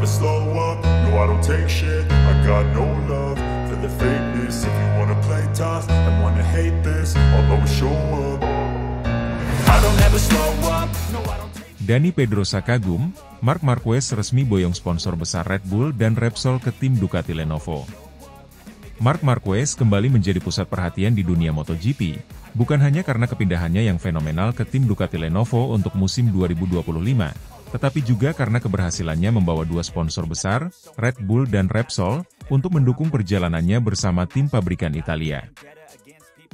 never slow up, no I don't take shit. I got no love for the fakeness. If you wanna play tough and wanna hate this, I'll always show up. I don't ever slow up, no I don't take. Dani Pedrosa kagum, Marc Marquez resmi boyong sponsor besar Red Bull dan Repsol ke tim Ducati Lenovo. Marc Marquez kembali menjadi pusat perhatian di dunia MotoGP, bukan hanya karena kepindahannya yang fenomenal ke tim Ducati Lenovo untuk musim 2025, tetapi juga karena keberhasilannya membawa dua sponsor besar, Red Bull dan Repsol, untuk mendukung perjalanannya bersama tim pabrikan Italia.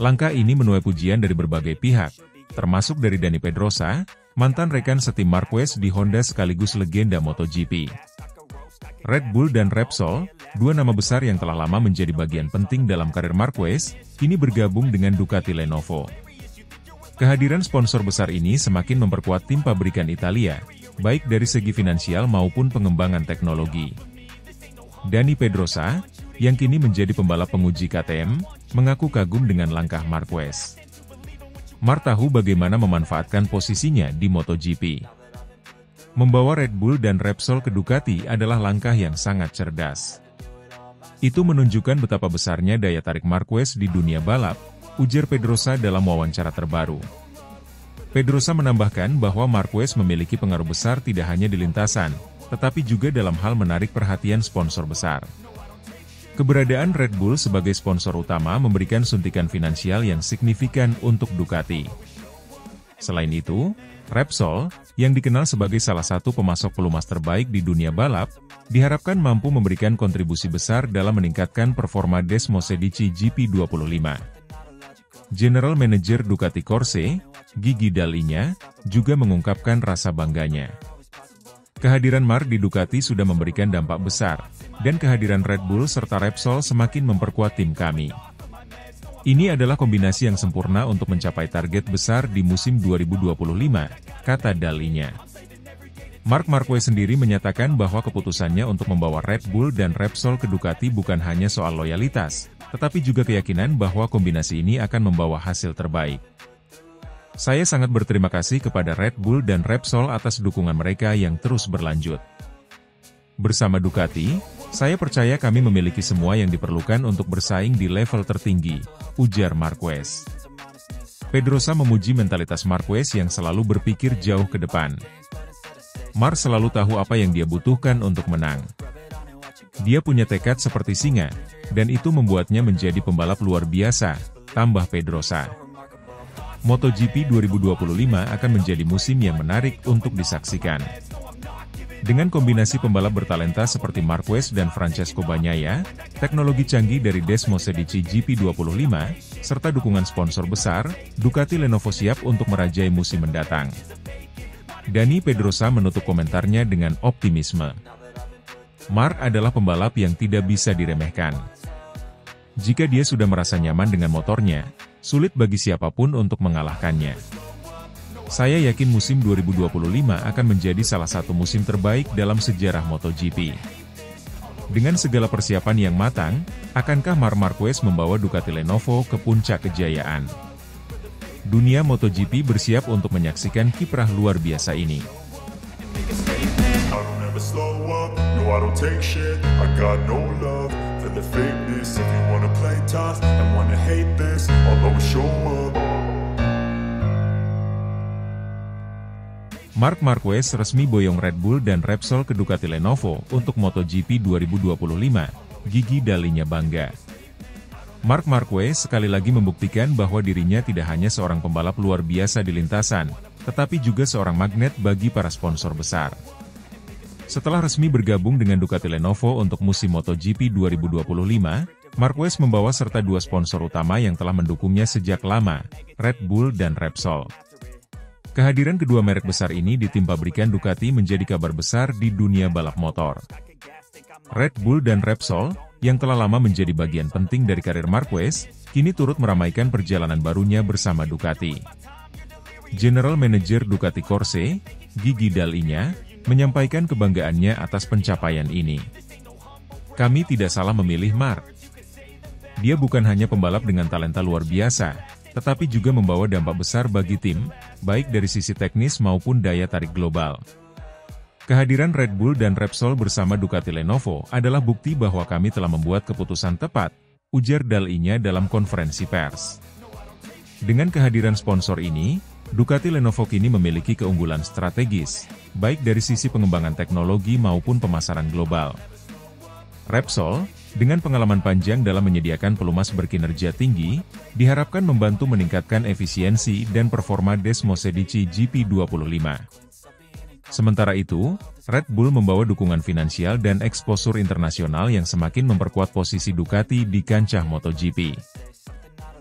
Langkah ini menuai pujian dari berbagai pihak, termasuk dari Dani Pedrosa, mantan rekan setim Marquez di Honda sekaligus legenda MotoGP. Red Bull dan Repsol, dua nama besar yang telah lama menjadi bagian penting dalam karir Marquez, kini bergabung dengan Ducati Lenovo. Kehadiran sponsor besar ini semakin memperkuat tim pabrikan Italia, baik dari segi finansial maupun pengembangan teknologi. Dani Pedrosa, yang kini menjadi pembalap penguji KTM, mengaku kagum dengan langkah Marquez. Marc tahu bagaimana memanfaatkan posisinya di MotoGP. Membawa Red Bull dan Repsol ke Ducati adalah langkah yang sangat cerdas. Itu menunjukkan betapa besarnya daya tarik Marquez di dunia balap, ujar Pedrosa dalam wawancara terbaru. Pedrosa menambahkan bahwa Marquez memiliki pengaruh besar tidak hanya di lintasan, tetapi juga dalam hal menarik perhatian sponsor besar. Keberadaan Red Bull sebagai sponsor utama memberikan suntikan finansial yang signifikan untuk Ducati. Selain itu, Repsol, yang dikenal sebagai salah satu pemasok pelumas terbaik di dunia balap, diharapkan mampu memberikan kontribusi besar dalam meningkatkan performa Desmosedici GP25. General Manager Ducati Corse, Gigi Dall'Igna, juga mengungkapkan rasa bangganya. Kehadiran Marc di Ducati sudah memberikan dampak besar, dan kehadiran Red Bull serta Repsol semakin memperkuat tim kami. Ini adalah kombinasi yang sempurna untuk mencapai target besar di musim 2025, kata Dall'Igna. Marc Marquez sendiri menyatakan bahwa keputusannya untuk membawa Red Bull dan Repsol ke Ducati bukan hanya soal loyalitas, tetapi juga keyakinan bahwa kombinasi ini akan membawa hasil terbaik. Saya sangat berterima kasih kepada Red Bull dan Repsol atas dukungan mereka yang terus berlanjut. Bersama Ducati, saya percaya kami memiliki semua yang diperlukan untuk bersaing di level tertinggi, ujar Marquez. Pedrosa memuji mentalitas Marquez yang selalu berpikir jauh ke depan. Marc selalu tahu apa yang dia butuhkan untuk menang. Dia punya tekad seperti singa, dan itu membuatnya menjadi pembalap luar biasa, tambah Pedrosa. MotoGP 2025 akan menjadi musim yang menarik untuk disaksikan. Dengan kombinasi pembalap bertalenta seperti Marquez dan Francesco Bagnaia, teknologi canggih dari Desmosedici GP25, serta dukungan sponsor besar, Ducati Lenovo siap untuk merajai musim mendatang. Dani Pedrosa menutup komentarnya dengan optimisme. Marc adalah pembalap yang tidak bisa diremehkan. Jika dia sudah merasa nyaman dengan motornya, sulit bagi siapapun untuk mengalahkannya. Saya yakin musim 2025 akan menjadi salah satu musim terbaik dalam sejarah MotoGP. Dengan segala persiapan yang matang, akankah Marc Marquez membawa Ducati Lenovo ke puncak kejayaan? Dunia MotoGP bersiap untuk menyaksikan kiprah luar biasa ini. Marc Marquez resmi boyong Red Bull dan Repsol ke Ducati Lenovo untuk MotoGP 2025, Gigi Dall'Igna bangga. Marc Marquez sekali lagi membuktikan bahwa dirinya tidak hanya seorang pembalap luar biasa di lintasan, tetapi juga seorang magnet bagi para sponsor besar. Setelah resmi bergabung dengan Ducati Lenovo untuk musim MotoGP 2025, Marquez membawa serta dua sponsor utama yang telah mendukungnya sejak lama, Red Bull dan Repsol. Kehadiran kedua merek besar ini di tim pabrikan Ducati menjadi kabar besar di dunia balap motor. Red Bull dan Repsol, yang telah lama menjadi bagian penting dari karir Marquez, kini turut meramaikan perjalanan barunya bersama Ducati. General Manager Ducati Corse, Gigi Dall'Igna, menyampaikan kebanggaannya atas pencapaian ini. Kami tidak salah memilih Marc. Dia bukan hanya pembalap dengan talenta luar biasa, tetapi juga membawa dampak besar bagi tim, baik dari sisi teknis maupun daya tarik global. Kehadiran Red Bull dan Repsol bersama Ducati Lenovo adalah bukti bahwa kami telah membuat keputusan tepat, ujar Dal-I-nya dalam konferensi pers. Dengan kehadiran sponsor ini, Ducati Lenovo kini memiliki keunggulan strategis, baik dari sisi pengembangan teknologi maupun pemasaran global. Repsol, dengan pengalaman panjang dalam menyediakan pelumas berkinerja tinggi, diharapkan membantu meningkatkan efisiensi dan performa Desmosedici GP25. Sementara itu, Red Bull membawa dukungan finansial dan eksposur internasional yang semakin memperkuat posisi Ducati di kancah MotoGP.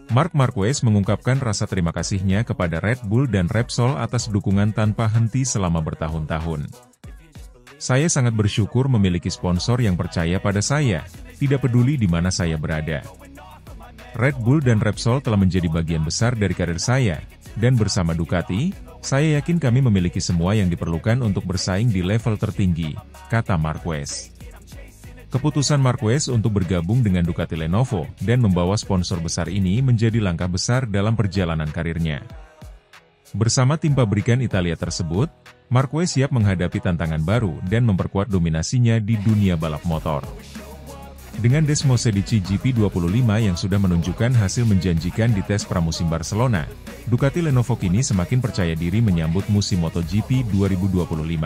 Marc Marquez mengungkapkan rasa terima kasihnya kepada Red Bull dan Repsol atas dukungan tanpa henti selama bertahun-tahun. Saya sangat bersyukur memiliki sponsor yang percaya pada saya, tidak peduli di mana saya berada. Red Bull dan Repsol telah menjadi bagian besar dari karir saya, dan bersama Ducati, saya yakin kami memiliki semua yang diperlukan untuk bersaing di level tertinggi, kata Marquez. Keputusan Marquez untuk bergabung dengan Ducati Lenovo dan membawa sponsor besar ini menjadi langkah besar dalam perjalanan karirnya. Bersama tim pabrikan Italia tersebut, Marquez siap menghadapi tantangan baru dan memperkuat dominasinya di dunia balap motor. Dengan Desmosedici GP25 yang sudah menunjukkan hasil menjanjikan di tes pramusim Barcelona, Ducati Lenovo kini semakin percaya diri menyambut musim MotoGP 2025.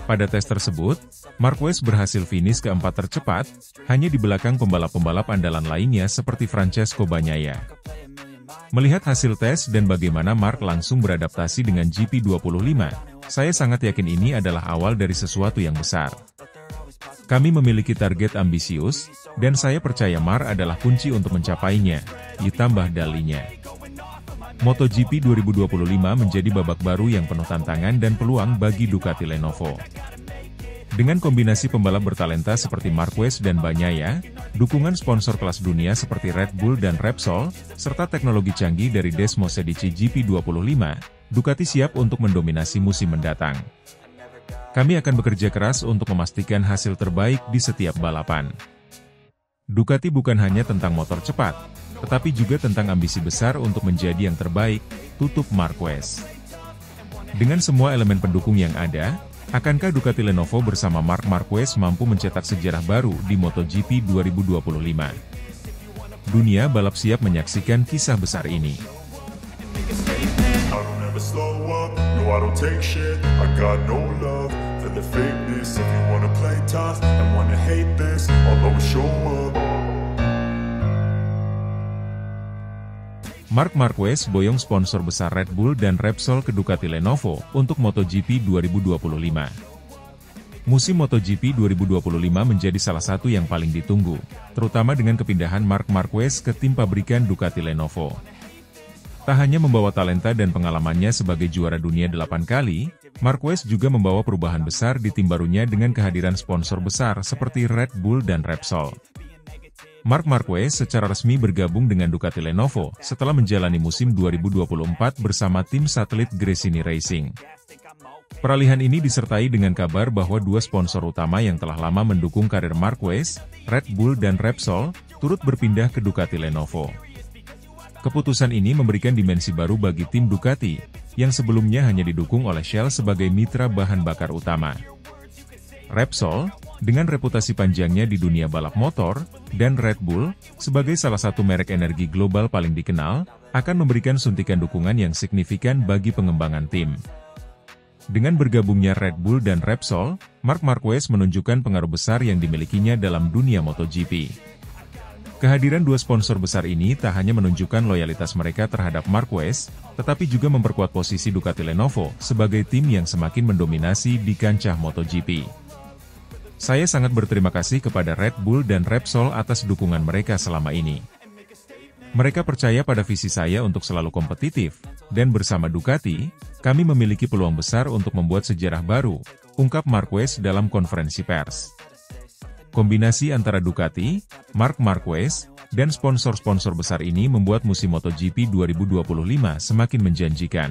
Pada tes tersebut, Marquez berhasil finish keempat tercepat, hanya di belakang pembalap-pembalap andalan lainnya seperti Francesco Bagnaia. Melihat hasil tes dan bagaimana Marc langsung beradaptasi dengan GP25, saya sangat yakin ini adalah awal dari sesuatu yang besar. Kami memiliki target ambisius, dan saya percaya Marc adalah kunci untuk mencapainya, ditambah Dal-I-nya. MotoGP 2025 menjadi babak baru yang penuh tantangan dan peluang bagi Ducati Lenovo. Dengan kombinasi pembalap bertalenta seperti Marquez dan Bagnaia, dukungan sponsor kelas dunia seperti Red Bull dan Repsol, serta teknologi canggih dari Desmosedici GP25, Ducati siap untuk mendominasi musim mendatang. Kami akan bekerja keras untuk memastikan hasil terbaik di setiap balapan. Ducati bukan hanya tentang motor cepat, tetapi juga tentang ambisi besar untuk menjadi yang terbaik, tutup Marquez. Dengan semua elemen pendukung yang ada, akankah Ducati Lenovo bersama Marc Marquez mampu mencetak sejarah baru di MotoGP 2025? Dunia balap siap menyaksikan kisah besar ini. I don't take shit, I got no love for the fakeness. If you wanna play tough and wanna hate this, I'll always show up. Marc Marquez boyong sponsor besar Red Bull dan Repsol ke Ducati Lenovo untuk MotoGP 2025. Musim MotoGP 2025 menjadi salah satu yang paling ditunggu, terutama dengan kepindahan Marc Marquez ke tim pabrikan Ducati Lenovo. Tak hanya membawa talenta dan pengalamannya sebagai juara dunia 8 kali, Marquez juga membawa perubahan besar di tim barunya dengan kehadiran sponsor besar seperti Red Bull dan Repsol. Marc Marquez secara resmi bergabung dengan Ducati Lenovo setelah menjalani musim 2024 bersama tim satelit Gresini Racing. Peralihan ini disertai dengan kabar bahwa dua sponsor utama yang telah lama mendukung karir Marquez, Red Bull dan Repsol, turut berpindah ke Ducati Lenovo. Keputusan ini memberikan dimensi baru bagi tim Ducati, yang sebelumnya hanya didukung oleh Shell sebagai mitra bahan bakar utama. Repsol, dengan reputasi panjangnya di dunia balap motor, dan Red Bull, sebagai salah satu merek energi global paling dikenal, akan memberikan suntikan dukungan yang signifikan bagi pengembangan tim. Dengan bergabungnya Red Bull dan Repsol, Marc Marquez menunjukkan pengaruh besar yang dimilikinya dalam dunia MotoGP. Kehadiran dua sponsor besar ini tak hanya menunjukkan loyalitas mereka terhadap Marquez, tetapi juga memperkuat posisi Ducati Lenovo sebagai tim yang semakin mendominasi di kancah MotoGP. Saya sangat berterima kasih kepada Red Bull dan Repsol atas dukungan mereka selama ini. Mereka percaya pada visi saya untuk selalu kompetitif, dan bersama Ducati, kami memiliki peluang besar untuk membuat sejarah baru, ungkap Marquez dalam konferensi pers. Kombinasi antara Ducati, Marc Marquez, dan sponsor-sponsor besar ini membuat musim MotoGP 2025 semakin menjanjikan.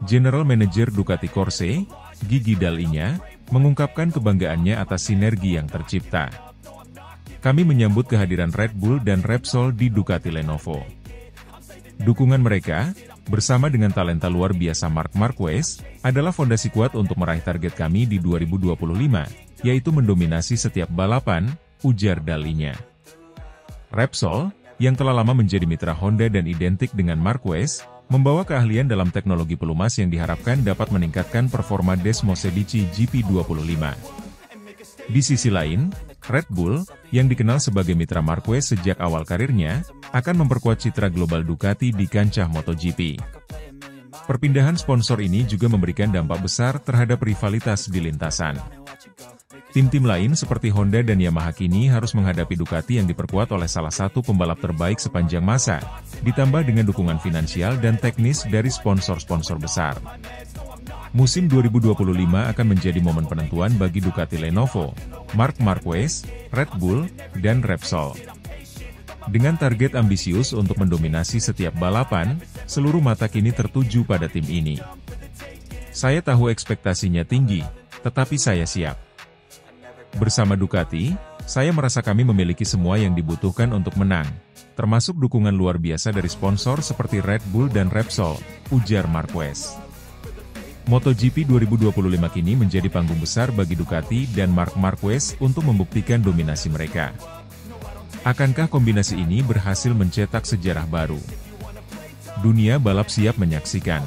General Manager Ducati Corse, Gigi Dal-I-nya, mengungkapkan kebanggaannya atas sinergi yang tercipta. Kami menyambut kehadiran Red Bull dan Repsol di Ducati Lenovo. Dukungan mereka, bersama dengan talenta luar biasa Marc Marquez, adalah fondasi kuat untuk meraih target kami di 2025, yaitu mendominasi setiap balapan, ujar dalinya. Repsol, yang telah lama menjadi mitra Honda dan identik dengan Marquez, membawa keahlian dalam teknologi pelumas yang diharapkan dapat meningkatkan performa Desmosedici GP25. Di sisi lain, Red Bull, yang dikenal sebagai mitra Marquez sejak awal karirnya, akan memperkuat citra global Ducati di kancah MotoGP. Perpindahan sponsor ini juga memberikan dampak besar terhadap rivalitas di lintasan. Tim-tim lain seperti Honda dan Yamaha kini harus menghadapi Ducati yang diperkuat oleh salah satu pembalap terbaik sepanjang masa, ditambah dengan dukungan finansial dan teknis dari sponsor-sponsor besar. Musim 2025 akan menjadi momen penentuan bagi Ducati Lenovo, Marc Marquez, Red Bull, dan Repsol. Dengan target ambisius untuk mendominasi setiap balapan, seluruh mata kini tertuju pada tim ini. Saya tahu ekspektasinya tinggi, tetapi saya siap. Bersama Ducati, saya merasa kami memiliki semua yang dibutuhkan untuk menang, termasuk dukungan luar biasa dari sponsor seperti Red Bull dan Repsol, ujar Marquez. MotoGP 2025 kini menjadi panggung besar bagi Ducati dan Marc Marquez untuk membuktikan dominasi mereka. Akankah kombinasi ini berhasil mencetak sejarah baru? Dunia balap siap menyaksikan.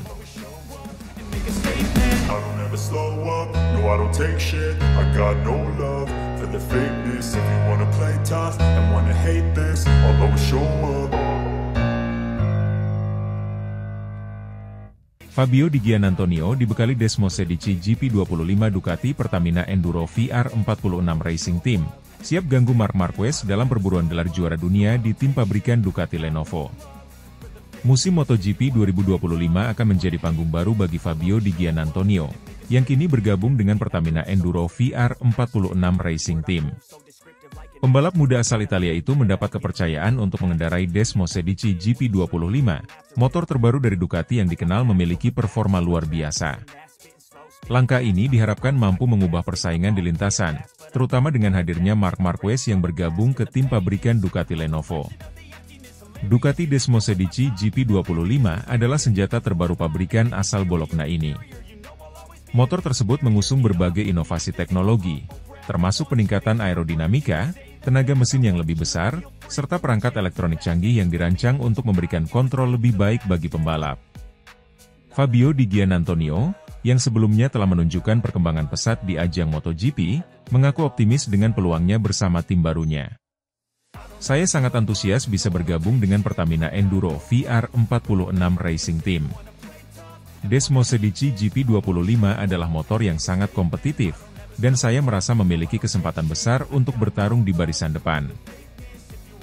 Fabio Di Giannantonio dibekali Desmosedici GP25 Ducati Pertamina Enduro VR46 Racing Team, siap ganggu Marc Marquez dalam perburuan gelar juara dunia di tim pabrikan Ducati Lenovo. Musim MotoGP 2025 akan menjadi panggung baru bagi Fabio Di Giannantonio, yang kini bergabung dengan Pertamina Enduro VR46 Racing Team. Pembalap muda asal Italia itu mendapat kepercayaan untuk mengendarai Desmosedici GP25, motor terbaru dari Ducati yang dikenal memiliki performa luar biasa. Langkah ini diharapkan mampu mengubah persaingan di lintasan, terutama dengan hadirnya Marc Marquez yang bergabung ke tim pabrikan Ducati Lenovo. Ducati Desmosedici GP25 adalah senjata terbaru pabrikan asal Bologna ini. Motor tersebut mengusung berbagai inovasi teknologi, termasuk peningkatan aerodinamika, tenaga mesin yang lebih besar, serta perangkat elektronik canggih yang dirancang untuk memberikan kontrol lebih baik bagi pembalap. Fabio Di Giannantonio, yang sebelumnya telah menunjukkan perkembangan pesat di ajang MotoGP, mengaku optimis dengan peluangnya bersama tim barunya. Saya sangat antusias bisa bergabung dengan Pertamina Enduro VR46 Racing Team. Desmosedici GP25 adalah motor yang sangat kompetitif, dan saya merasa memiliki kesempatan besar untuk bertarung di barisan depan.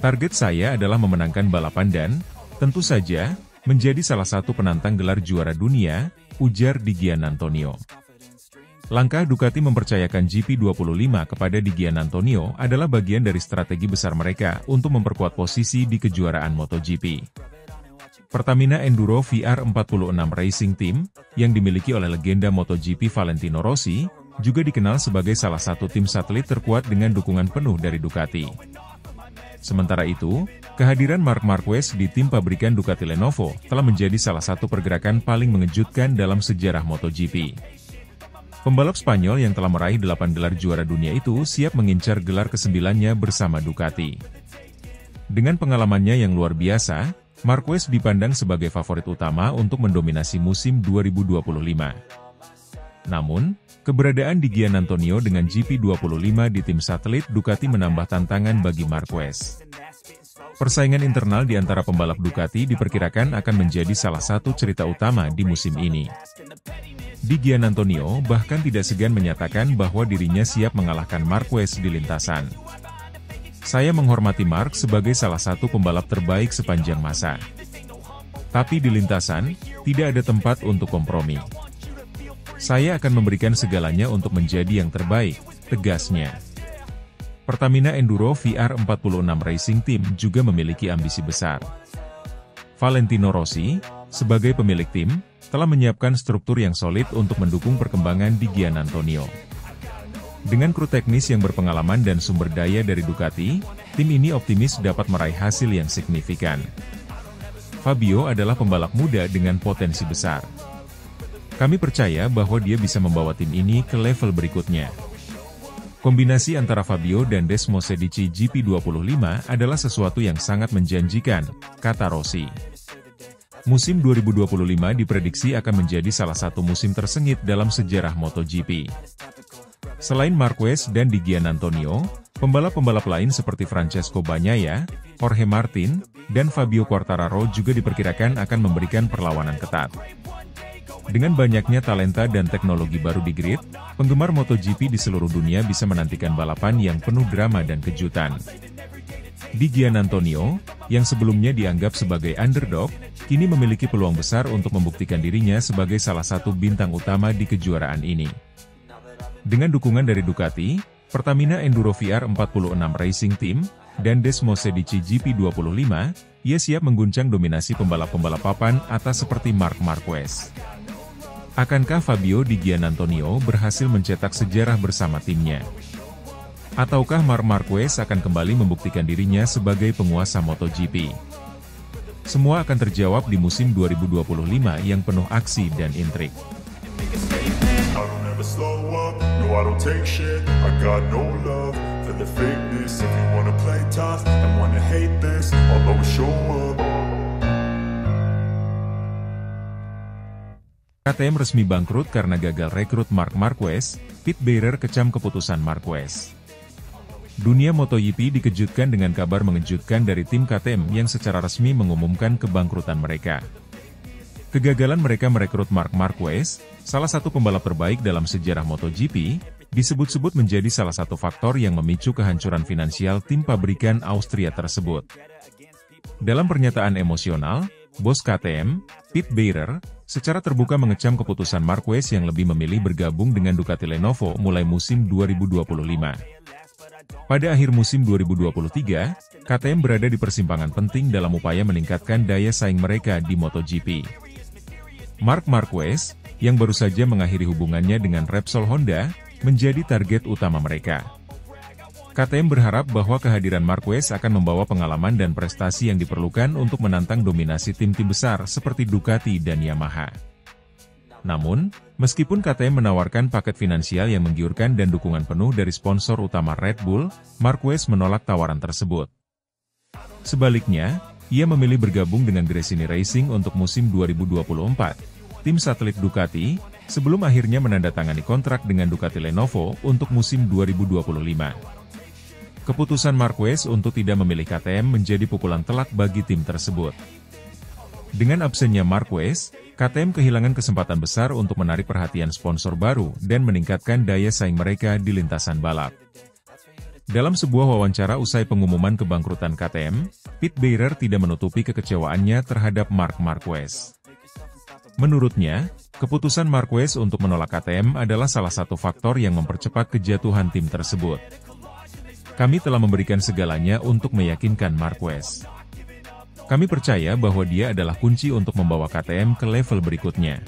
Target saya adalah memenangkan balapan dan, tentu saja, menjadi salah satu penantang gelar juara dunia, ujar Di Giannantonio. Langkah Ducati mempercayakan GP25 kepada Di Giannantonio adalah bagian dari strategi besar mereka untuk memperkuat posisi di kejuaraan MotoGP. Pertamina Enduro VR46 Racing Team, yang dimiliki oleh legenda MotoGP Valentino Rossi, juga dikenal sebagai salah satu tim satelit terkuat dengan dukungan penuh dari Ducati. Sementara itu, kehadiran Marc Marquez di tim pabrikan Ducati Lenovo telah menjadi salah satu pergerakan paling mengejutkan dalam sejarah MotoGP. Pembalap Spanyol yang telah meraih 8 gelar juara dunia itu siap mengincar gelar ke-9-nya bersama Ducati. Dengan pengalamannya yang luar biasa, Marquez dipandang sebagai favorit utama untuk mendominasi musim 2025. Namun, keberadaan Di Giannantonio dengan GP25 di tim satelit Ducati menambah tantangan bagi Marquez. Persaingan internal di antara pembalap Ducati diperkirakan akan menjadi salah satu cerita utama di musim ini. Di Giannantonio bahkan tidak segan menyatakan bahwa dirinya siap mengalahkan Marquez di lintasan. Saya menghormati Marc sebagai salah satu pembalap terbaik sepanjang masa. Tapi di lintasan, tidak ada tempat untuk kompromi. Saya akan memberikan segalanya untuk menjadi yang terbaik, tegasnya. Pertamina Enduro VR46 Racing Team juga memiliki ambisi besar. Valentino Rossi, sebagai pemilik tim, telah menyiapkan struktur yang solid untuk mendukung perkembangan Di Giannantonio. Dengan kru teknis yang berpengalaman dan sumber daya dari Ducati, tim ini optimis dapat meraih hasil yang signifikan. Fabio adalah pembalap muda dengan potensi besar. Kami percaya bahwa dia bisa membawa tim ini ke level berikutnya. Kombinasi antara Fabio dan Desmosedici GP25 adalah sesuatu yang sangat menjanjikan, kata Rossi. Musim 2025 diprediksi akan menjadi salah satu musim tersengit dalam sejarah MotoGP. Selain Marquez dan Di Giannantonio, pembalap-pembalap lain seperti Francesco Bagnaia, Jorge Martin, dan Fabio Quartararo juga diperkirakan akan memberikan perlawanan ketat. Dengan banyaknya talenta dan teknologi baru di grid, penggemar MotoGP di seluruh dunia bisa menantikan balapan yang penuh drama dan kejutan. Di Giannantonio, yang sebelumnya dianggap sebagai underdog, kini memiliki peluang besar untuk membuktikan dirinya sebagai salah satu bintang utama di kejuaraan ini. Dengan dukungan dari Ducati, Pertamina Enduro VR46 Racing Team, dan Desmosedici GP25, ia siap mengguncang dominasi pembalap-pembalap papan atas seperti Marc Marquez. Akankah Fabio Di Giannantonio berhasil mencetak sejarah bersama timnya? Ataukah Marc Marquez akan kembali membuktikan dirinya sebagai penguasa MotoGP? Semua akan terjawab di musim 2025 yang penuh aksi dan intrik. KTM resmi bangkrut karena gagal rekrut Marc Marquez, Pit Beirer kecam keputusan Marquez. Dunia MotoGP dikejutkan dengan kabar mengejutkan dari tim KTM yang secara resmi mengumumkan kebangkrutan mereka. Kegagalan mereka merekrut Marc Marquez, salah satu pembalap terbaik dalam sejarah MotoGP, disebut-sebut menjadi salah satu faktor yang memicu kehancuran finansial tim pabrikan Austria tersebut. Dalam pernyataan emosional, bos KTM, Pit Beirer, secara terbuka mengecam keputusan Marquez yang lebih memilih bergabung dengan Ducati Lenovo mulai musim 2025. Pada akhir musim 2023, KTM berada di persimpangan penting dalam upaya meningkatkan daya saing mereka di MotoGP. Marc Marquez, yang baru saja mengakhiri hubungannya dengan Repsol Honda, menjadi target utama mereka. KTM berharap bahwa kehadiran Marquez akan membawa pengalaman dan prestasi yang diperlukan untuk menantang dominasi tim-tim besar seperti Ducati dan Yamaha. Namun, meskipun KTM menawarkan paket finansial yang menggiurkan dan dukungan penuh dari sponsor utama Red Bull, Marquez menolak tawaran tersebut. Sebaliknya, ia memilih bergabung dengan Gresini Racing untuk musim 2024, tim satelit Ducati, sebelum akhirnya menandatangani kontrak dengan Ducati Lenovo untuk musim 2025. Keputusan Marquez untuk tidak memilih KTM menjadi pukulan telak bagi tim tersebut. Dengan absennya Marquez, KTM kehilangan kesempatan besar untuk menarik perhatian sponsor baru dan meningkatkan daya saing mereka di lintasan balap. Dalam sebuah wawancara usai pengumuman kebangkrutan KTM, Pit Beirer tidak menutupi kekecewaannya terhadap Marc Marquez. Menurutnya, keputusan Marquez untuk menolak KTM adalah salah satu faktor yang mempercepat kejatuhan tim tersebut. Kami telah memberikan segalanya untuk meyakinkan Marquez. Kami percaya bahwa dia adalah kunci untuk membawa KTM ke level berikutnya.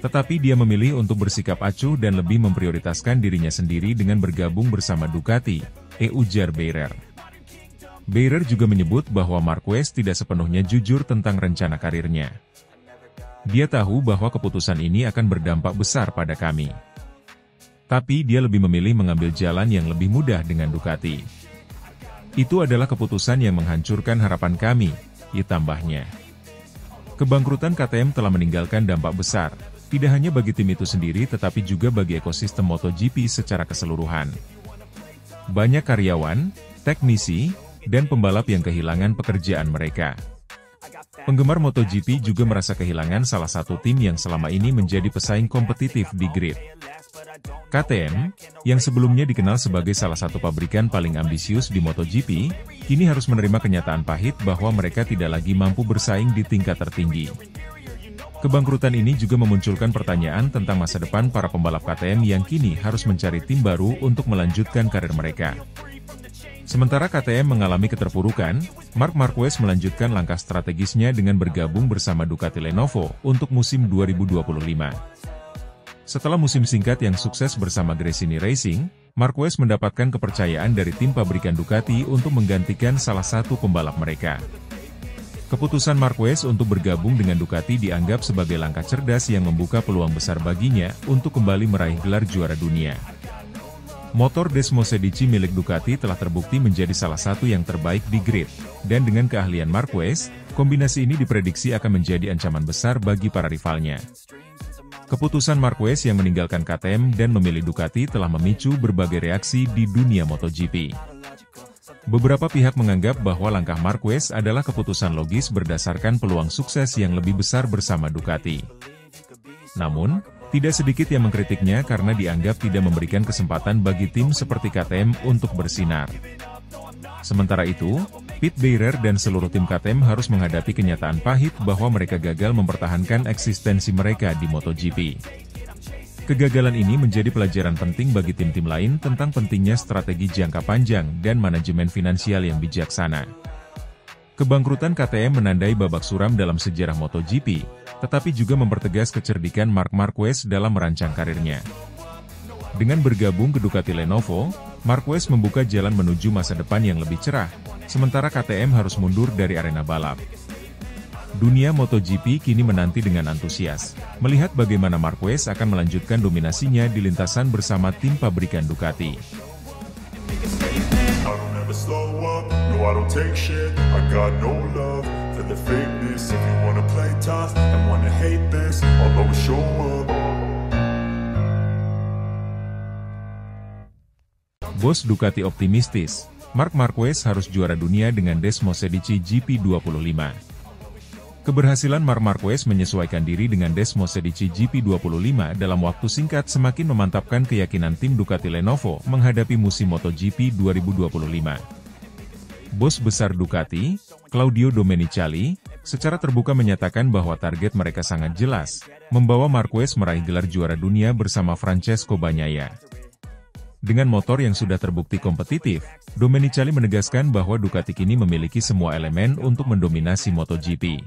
Tetapi dia memilih untuk bersikap acuh dan lebih memprioritaskan dirinya sendiri dengan bergabung bersama Ducati, ujar Beirer. Beirer juga menyebut bahwa Marquez tidak sepenuhnya jujur tentang rencana karirnya. Dia tahu bahwa keputusan ini akan berdampak besar pada kami. Tapi dia lebih memilih mengambil jalan yang lebih mudah dengan Ducati. Itu adalah keputusan yang menghancurkan harapan kami, tambahnya. Kebangkrutan KTM telah meninggalkan dampak besar, tidak hanya bagi tim itu sendiri tetapi juga bagi ekosistem MotoGP secara keseluruhan. Banyak karyawan, teknisi, dan pembalap yang kehilangan pekerjaan mereka. Penggemar MotoGP juga merasa kehilangan salah satu tim yang selama ini menjadi pesaing kompetitif di grid. KTM, yang sebelumnya dikenal sebagai salah satu pabrikan paling ambisius di MotoGP, kini harus menerima kenyataan pahit bahwa mereka tidak lagi mampu bersaing di tingkat tertinggi. Kebangkrutan ini juga memunculkan pertanyaan tentang masa depan para pembalap KTM yang kini harus mencari tim baru untuk melanjutkan karir mereka. Sementara KTM mengalami keterpurukan, Marc Marquez melanjutkan langkah strategisnya dengan bergabung bersama Ducati Lenovo untuk musim 2025. Setelah musim singkat yang sukses bersama Gresini Racing, Marquez mendapatkan kepercayaan dari tim pabrikan Ducati untuk menggantikan salah satu pembalap mereka. Keputusan Marquez untuk bergabung dengan Ducati dianggap sebagai langkah cerdas yang membuka peluang besar baginya untuk kembali meraih gelar juara dunia. Motor Desmosedici milik Ducati telah terbukti menjadi salah satu yang terbaik di grid, dan dengan keahlian Marquez, kombinasi ini diprediksi akan menjadi ancaman besar bagi para rivalnya. Keputusan Marquez yang meninggalkan KTM dan memilih Ducati telah memicu berbagai reaksi di dunia MotoGP. Beberapa pihak menganggap bahwa langkah Marquez adalah keputusan logis berdasarkan peluang sukses yang lebih besar bersama Ducati. Namun, tidak sedikit yang mengkritiknya karena dianggap tidak memberikan kesempatan bagi tim seperti KTM untuk bersinar. Sementara itu, Pit Beirer dan seluruh tim KTM harus menghadapi kenyataan pahit bahwa mereka gagal mempertahankan eksistensi mereka di MotoGP. Kegagalan ini menjadi pelajaran penting bagi tim-tim lain tentang pentingnya strategi jangka panjang dan manajemen finansial yang bijaksana. Kebangkrutan KTM menandai babak suram dalam sejarah MotoGP, tetapi juga mempertegas kecerdikan Marc Marquez dalam merancang karirnya. Dengan bergabung ke Ducati Lenovo, Marquez membuka jalan menuju masa depan yang lebih cerah, sementara KTM harus mundur dari arena balap. Dunia MotoGP kini menanti dengan antusias, melihat bagaimana Marquez akan melanjutkan dominasinya di lintasan bersama tim pabrikan Ducati. Bos Ducati optimistis, Marc Marquez harus juara dunia dengan Desmosedici GP25. Keberhasilan Marc Marquez menyesuaikan diri dengan Desmosedici GP25 dalam waktu singkat semakin memantapkan keyakinan tim Ducati Lenovo menghadapi musim MotoGP 2025. Bos besar Ducati, Claudio Domenicali, secara terbuka menyatakan bahwa target mereka sangat jelas, membawa Marquez meraih gelar juara dunia bersama Francesco Bagnaia. Dengan motor yang sudah terbukti kompetitif, Domenicali menegaskan bahwa Ducati kini memiliki semua elemen untuk mendominasi MotoGP.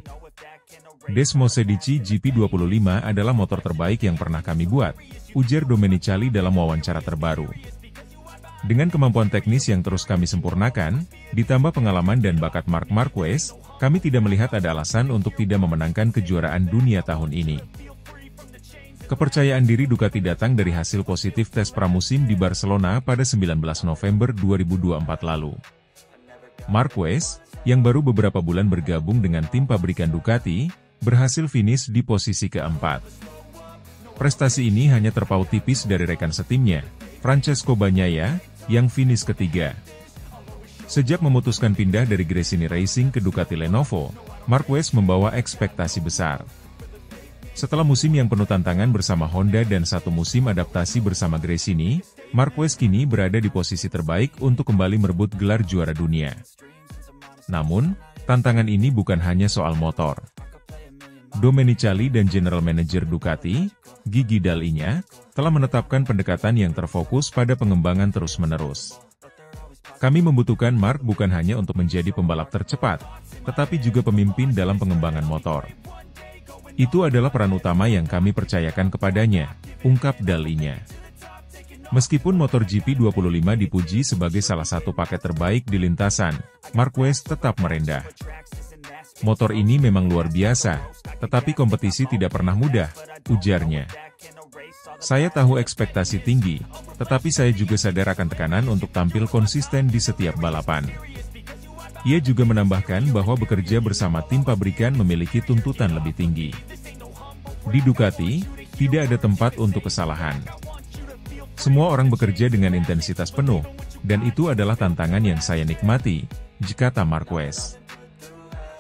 Desmosedici GP25 adalah motor terbaik yang pernah kami buat, ujar Domenicali dalam wawancara terbaru. Dengan kemampuan teknis yang terus kami sempurnakan, ditambah pengalaman dan bakat Marc Marquez, kami tidak melihat ada alasan untuk tidak memenangkan kejuaraan dunia tahun ini. Kepercayaan diri Ducati datang dari hasil positif tes pramusim di Barcelona pada 19 November 2024 lalu. Marquez, yang baru beberapa bulan bergabung dengan tim pabrikan Ducati, berhasil finish di posisi keempat. Prestasi ini hanya terpaut tipis dari rekan setimnya, Francesco Bagnaia, yang finish ketiga. Sejak memutuskan pindah dari Gresini Racing ke Ducati Lenovo, Marquez membawa ekspektasi besar. Setelah musim yang penuh tantangan bersama Honda dan satu musim adaptasi bersama Gresini, Marquez kini berada di posisi terbaik untuk kembali merebut gelar juara dunia. Namun, tantangan ini bukan hanya soal motor. Domenicali dan General Manager Ducati, Gigi Dall'Igna, telah menetapkan pendekatan yang terfokus pada pengembangan terus-menerus. Kami membutuhkan Marc bukan hanya untuk menjadi pembalap tercepat, tetapi juga pemimpin dalam pengembangan motor. Itu adalah peran utama yang kami percayakan kepadanya, ungkap Dall'Igna. Meskipun motor GP25 dipuji sebagai salah satu paket terbaik di lintasan, Marquez tetap merendah. Motor ini memang luar biasa, tetapi kompetisi tidak pernah mudah, ujarnya. Saya tahu ekspektasi tinggi, tetapi saya juga sadar akan tekanan untuk tampil konsisten di setiap balapan. Ia juga menambahkan bahwa bekerja bersama tim pabrikan memiliki tuntutan lebih tinggi. Di Ducati, tidak ada tempat untuk kesalahan. Semua orang bekerja dengan intensitas penuh, dan itu adalah tantangan yang saya nikmati, kata Marquez.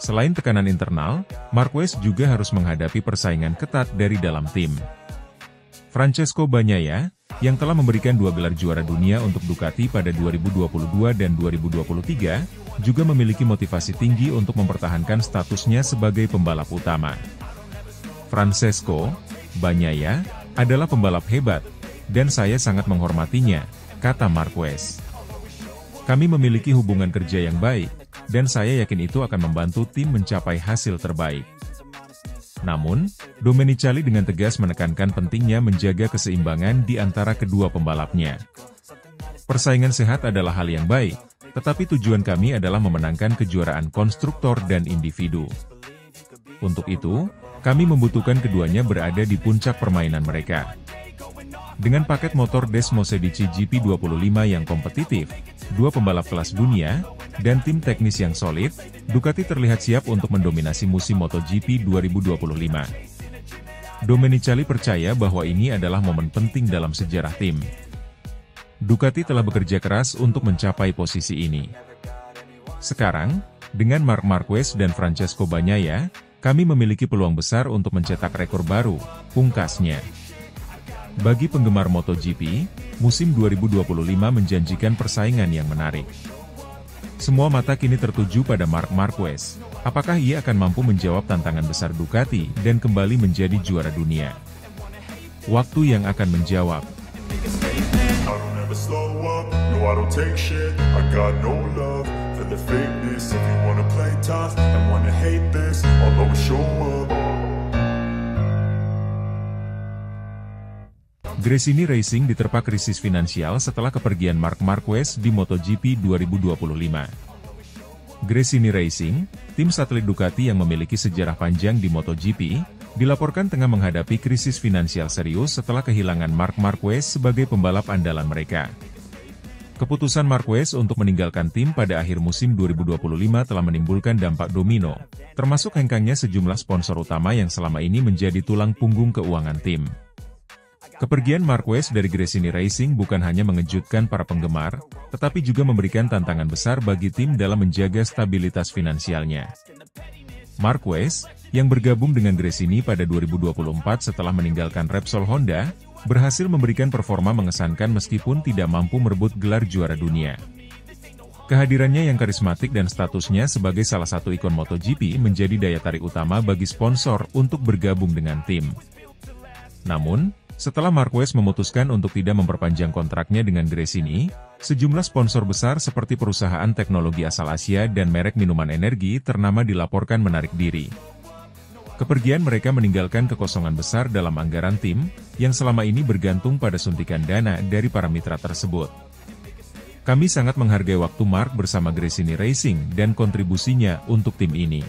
Selain tekanan internal, Marquez juga harus menghadapi persaingan ketat dari dalam tim. Francesco Bagnaia, yang telah memberikan 2 gelar juara dunia untuk Ducati pada 2022 dan 2023, juga memiliki motivasi tinggi untuk mempertahankan statusnya sebagai pembalap utama. Francesco Bagnaia adalah pembalap hebat, dan saya sangat menghormatinya, kata Marquez. Kami memiliki hubungan kerja yang baik, dan saya yakin itu akan membantu tim mencapai hasil terbaik. Namun, Domenicali dengan tegas menekankan pentingnya menjaga keseimbangan di antara kedua pembalapnya. Persaingan sehat adalah hal yang baik, Tetapi tujuan kami adalah memenangkan kejuaraan konstruktor dan individu. Untuk itu, kami membutuhkan keduanya berada di puncak permainan mereka. Dengan paket motor Desmosedici GP25 yang kompetitif, 2 pembalap kelas dunia, dan tim teknis yang solid, Ducati terlihat siap untuk mendominasi musim MotoGP 2025. Domenicali percaya bahwa ini adalah momen penting dalam sejarah tim. Ducati telah bekerja keras untuk mencapai posisi ini. Sekarang, dengan Marc Marquez dan Francesco Bagnaia, kami memiliki peluang besar untuk mencetak rekor baru, pungkasnya. Bagi penggemar MotoGP, musim 2025 menjanjikan persaingan yang menarik. Semua mata kini tertuju pada Marc Marquez. Apakah ia akan mampu menjawab tantangan besar Ducati dan kembali menjadi juara dunia? Waktu yang akan menjawab. Slow up, no I don't take shit, I got no love for the fakeness. If you wanna play tough and wanna hate this, I'll always show up. Gresini Racing diterpa krisis finansial setelah kepergian Marc Marquez di MotoGP 2025. Gresini Racing, tim satelit Ducati yang memiliki sejarah panjang di MotoGP, dilaporkan tengah menghadapi krisis finansial serius setelah kehilangan Marc Marquez sebagai pembalap andalan mereka. Keputusan Marquez untuk meninggalkan tim pada akhir musim 2025 telah menimbulkan dampak domino, termasuk hengkangnya sejumlah sponsor utama yang selama ini menjadi tulang punggung keuangan tim. Kepergian Marquez dari Gresini Racing bukan hanya mengejutkan para penggemar, tetapi juga memberikan tantangan besar bagi tim dalam menjaga stabilitas finansialnya. Marquez, yang bergabung dengan Gresini pada 2024 setelah meninggalkan Repsol Honda, berhasil memberikan performa mengesankan meskipun tidak mampu merebut gelar juara dunia. Kehadirannya yang karismatik dan statusnya sebagai salah satu ikon MotoGP menjadi daya tarik utama bagi sponsor untuk bergabung dengan tim. Namun, setelah Marquez memutuskan untuk tidak memperpanjang kontraknya dengan Gresini, sejumlah sponsor besar seperti perusahaan teknologi asal Asia dan merek minuman energi ternama dilaporkan menarik diri. Kepergian mereka meninggalkan kekosongan besar dalam anggaran tim, yang selama ini bergantung pada suntikan dana dari para mitra tersebut. Kami sangat menghargai waktu Marc bersama Gresini Racing dan kontribusinya untuk tim ini.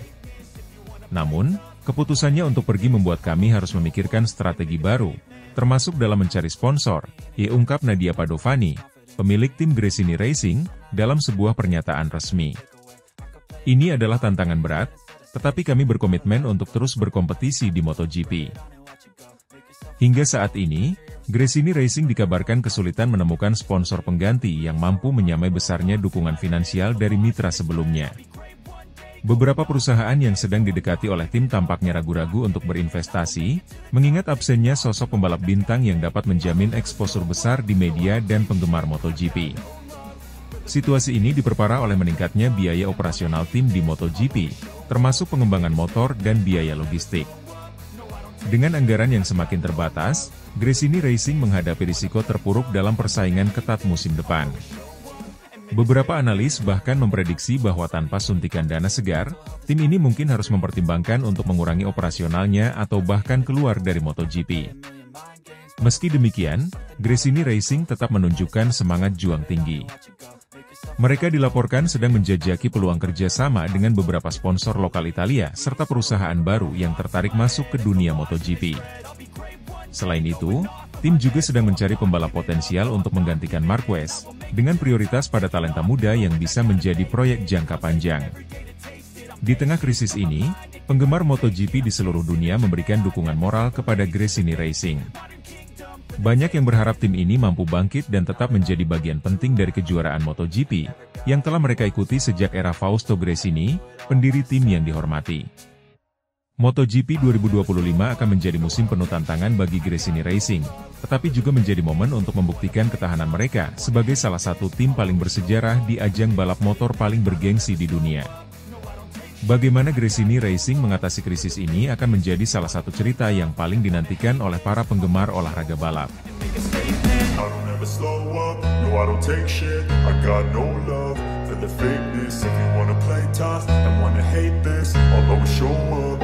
Namun, keputusannya untuk pergi membuat kami harus memikirkan strategi baru, termasuk dalam mencari sponsor, ungkap Nadia Padovani, pemilik tim Gresini Racing, dalam sebuah pernyataan resmi. Ini adalah tantangan berat, tetapi kami berkomitmen untuk terus berkompetisi di MotoGP. Hingga saat ini, Gresini Racing dikabarkan kesulitan menemukan sponsor pengganti yang mampu menyamai besarnya dukungan finansial dari mitra sebelumnya. Beberapa perusahaan yang sedang didekati oleh tim tampaknya ragu-ragu untuk berinvestasi, mengingat absennya sosok pembalap bintang yang dapat menjamin eksposur besar di media dan penggemar MotoGP. Situasi ini diperparah oleh meningkatnya biaya operasional tim di MotoGP, termasuk pengembangan motor dan biaya logistik. Dengan anggaran yang semakin terbatas, Gresini Racing menghadapi risiko terpuruk dalam persaingan ketat musim depan. Beberapa analis bahkan memprediksi bahwa tanpa suntikan dana segar, tim ini mungkin harus mempertimbangkan untuk mengurangi operasionalnya atau bahkan keluar dari MotoGP. Meski demikian, Gresini Racing tetap menunjukkan semangat juang tinggi. Mereka dilaporkan sedang menjajaki peluang kerjasama dengan beberapa sponsor lokal Italia serta perusahaan baru yang tertarik masuk ke dunia MotoGP. Selain itu, tim juga sedang mencari pembalap potensial untuk menggantikan Marquez, dengan prioritas pada talenta muda yang bisa menjadi proyek jangka panjang. Di tengah krisis ini, penggemar MotoGP di seluruh dunia memberikan dukungan moral kepada Gresini Racing. Banyak yang berharap tim ini mampu bangkit dan tetap menjadi bagian penting dari kejuaraan MotoGP, yang telah mereka ikuti sejak era Fausto Gresini, pendiri tim yang dihormati. MotoGP 2025 akan menjadi musim penuh tantangan bagi Gresini Racing, tetapi juga menjadi momen untuk membuktikan ketahanan mereka sebagai salah satu tim paling bersejarah di ajang balap motor paling bergengsi di dunia. Bagaimana Gresini Racing mengatasi krisis ini akan menjadi salah satu cerita yang paling dinantikan oleh para penggemar olahraga balap. For the fakeness, if you wanna play tough and wanna hate this, I'll always show up.